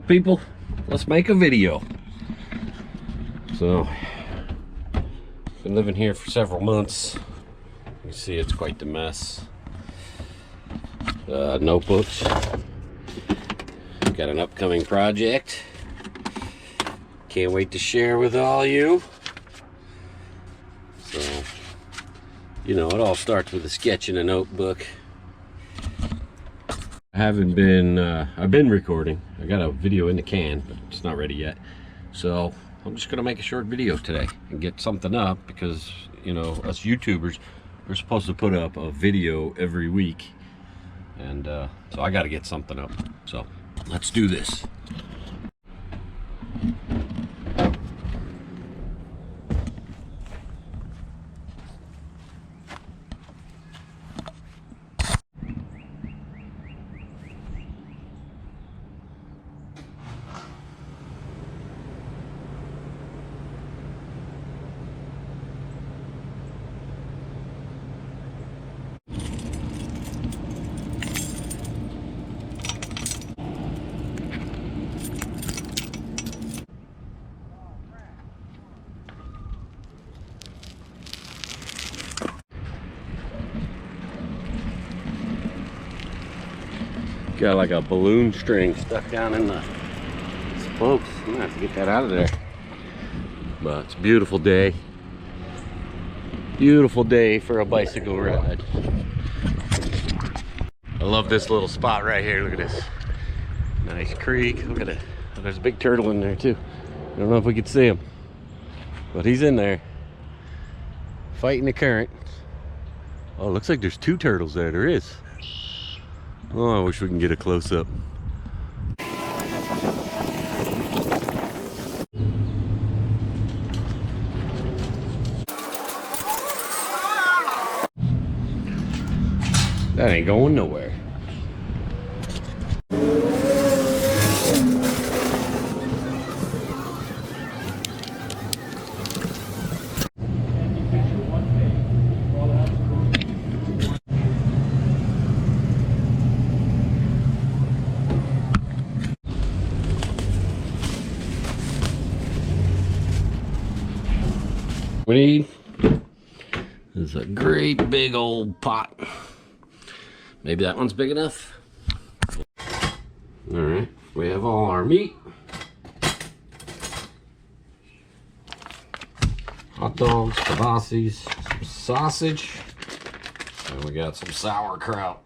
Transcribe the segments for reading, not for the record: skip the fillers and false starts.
People, let's make a video. So, been living here for several months. You can see it's quite the mess. Notebooks. Got an upcoming project. Can't wait to share with all you. So, you know, it all starts with a sketch in a notebook. I've been recording. I got a video in the can, but it's not ready yet. So I'm just gonna make a short video today and get something up because, you know, us YouTubers, we're supposed to put up a video every week. And so I gotta get something up. So let's do this. Got like a balloon string stuck down in the spokes. I'm gonna have to get that out of there. But it's a beautiful day. Beautiful day for a bicycle ride. I love this little spot right here. Look at this. Nice creek. Look at it. Oh, there's a big turtle in there too. I don't know if we could see him, but he's in there fighting the current. Oh, it looks like there's two turtles there. There is. Oh, I wish we can get a close-up. That ain't going nowhere. We need is a great big old pot. Maybe that one's big enough. All right, we have all our meat. Hot dogs, kibbases, some sausage, and we got some sauerkraut.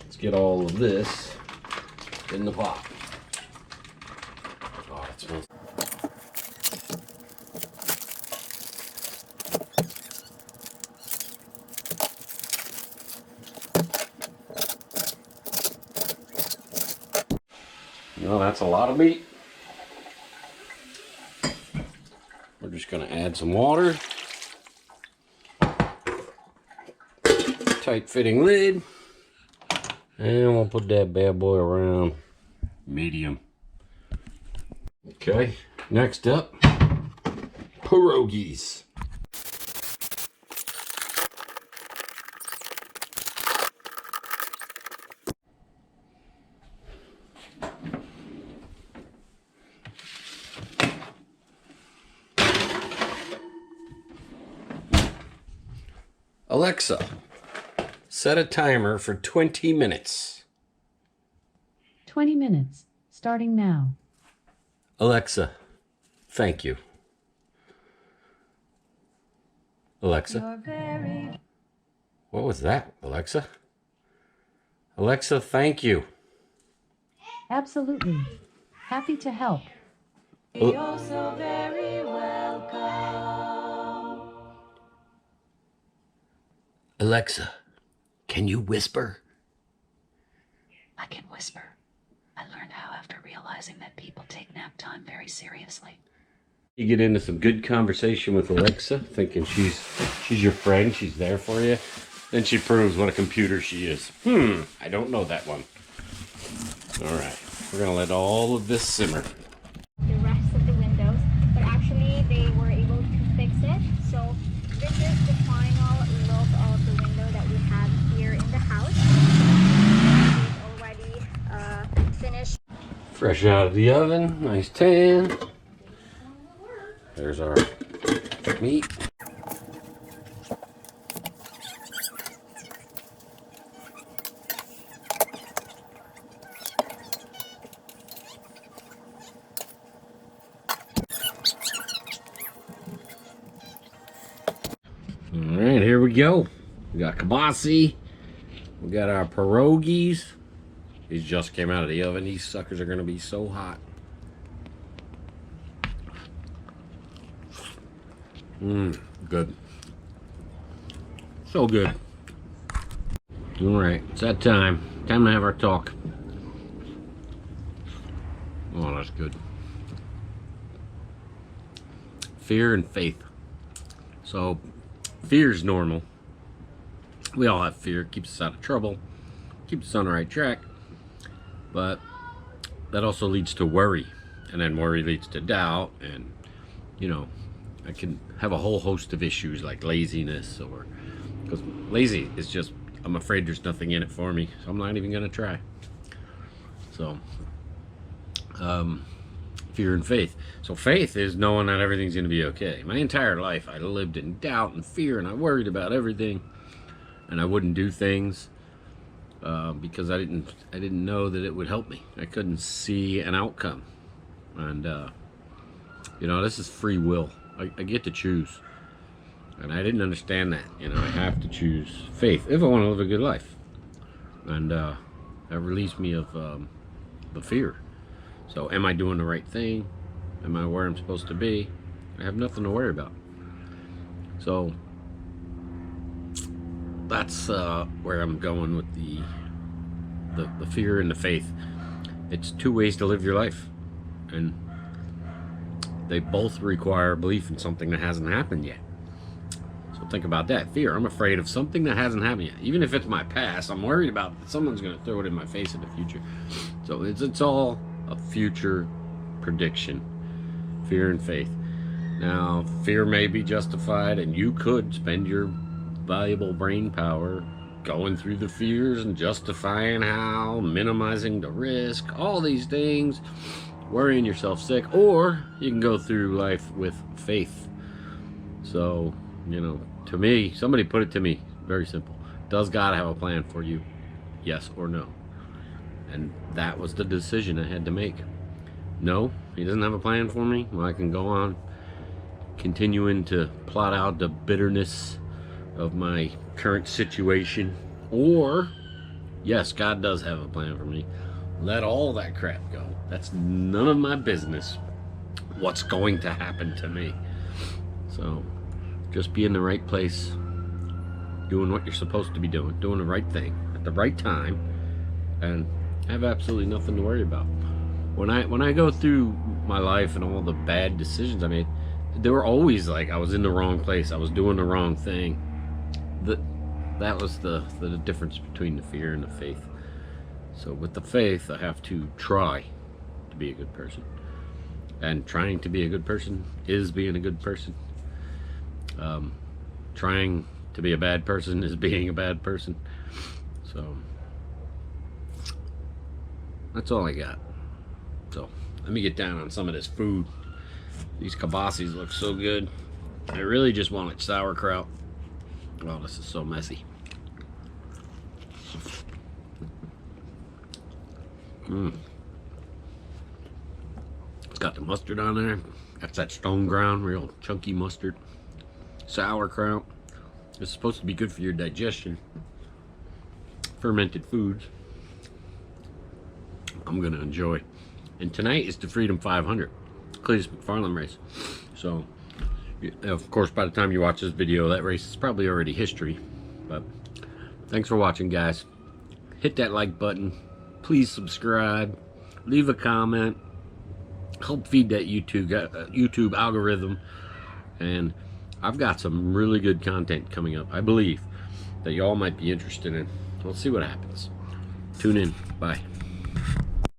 Let's get all of this in the pot. Oh, it smells. No, that's a lot of meat. We're just going to add some water. Tight fitting lid. And we'll put that bad boy around medium. Okay, next up, pierogies. Alexa, set a timer for 20 minutes. 20 minutes, starting now. Alexa, thank you. Alexa. What was that, Alexa? Alexa, thank you. Absolutely. Happy to help. You're so very welcome. Alexa, can you whisper? I can whisper. I learned how after realizing that people take nap time very seriously. You get into some good conversation with Alexa, thinking she's your friend, she's there for you. Then she proves what a computer she is. I don't know that one. All right, we're gonna let all of this simmer. The rest of the windows, but actually they were able to fix it. So this is the final look of the window that we have here in the house. It's already Fresh out of the oven, nice tan. There's our meat. All right, here we go. We got kielbasa. We got our pierogies. These just came out of the oven. These suckers are gonna be so hot. Good. So good. All right, it's that time. Time to have our talk. Oh, that's good. Fear and faith. So, fear is normal. We all have fear. It keeps us out of trouble. Keeps us on the right track. But that also leads to worry. And then worry leads to doubt. And, you know, I can have a whole host of issues like laziness, or because lazy is just, I'm afraid there's nothing in it for me, so I'm not even gonna try. So fear and faith. So faith is knowing that everything's gonna be okay. My entire life I lived in doubt and fear, and I worried about everything, and I wouldn't do things because I didn't know that it would help me. I couldn't see an outcome. And you know, this is free will. I get to choose, and I didn't understand that. You know, I have to choose faith if I want to live a good life, and that released me of the fear. So, am I doing the right thing? Am I where I'm supposed to be? I have nothing to worry about. So that's where I'm going with the fear and the faith. It's two ways to live your life, and they both require belief in something that hasn't happened yet. So think about that. Fear. I'm afraid of something that hasn't happened yet. Even if it's my past, I'm worried about that someone's going to throw it in my face in the future. So it's all a future prediction. Fear and faith. Now, fear may be justified, and you could spend your valuable brain power going through the fears and justifying how, minimizing the risk, all these things, worrying yourself sick. Or you can go through life with faith. So, you know, to me, somebody put it to me very simple: does God have a plan for you? Yes or no? And that was the decision I had to make. No, he doesn't have a plan for me. Well, I can go on continuing to plot out the bitterness of my current situation. Or, yes, God does have a plan for me. Let all that crap go. That's none of my business what's going to happen to me. So, just be in the right place, doing what you're supposed to be doing the right thing at the right time, and have absolutely nothing to worry about. When I go through my life and all the bad decisions I made, they were always like I was in the wrong place, I was doing the wrong thing. That was the difference between the fear and the faith. So with the faith, I have to try to be a good person. And trying to be a good person is being a good person. Trying to be a bad person is being a bad person. So that's all I got. So let me get down on some of this food. These kielbasa's look so good. I really just wanted sauerkraut. Wow, this is so messy. It's got the mustard on there. That's that stone ground, real chunky mustard. Sauerkraut. It's supposed to be good for your digestion. Fermented foods. I'm gonna enjoy. And tonight is the Freedom 500, Cletus McFarland race. So, of course, by the time you watch this video, that race is probably already history. But thanks for watching, guys. Hit that like button. Please subscribe. Leave a comment. Help feed that YouTube algorithm. And I've got some really good content coming up, I believe, that y'all might be interested in. We'll see what happens. Tune in. Bye.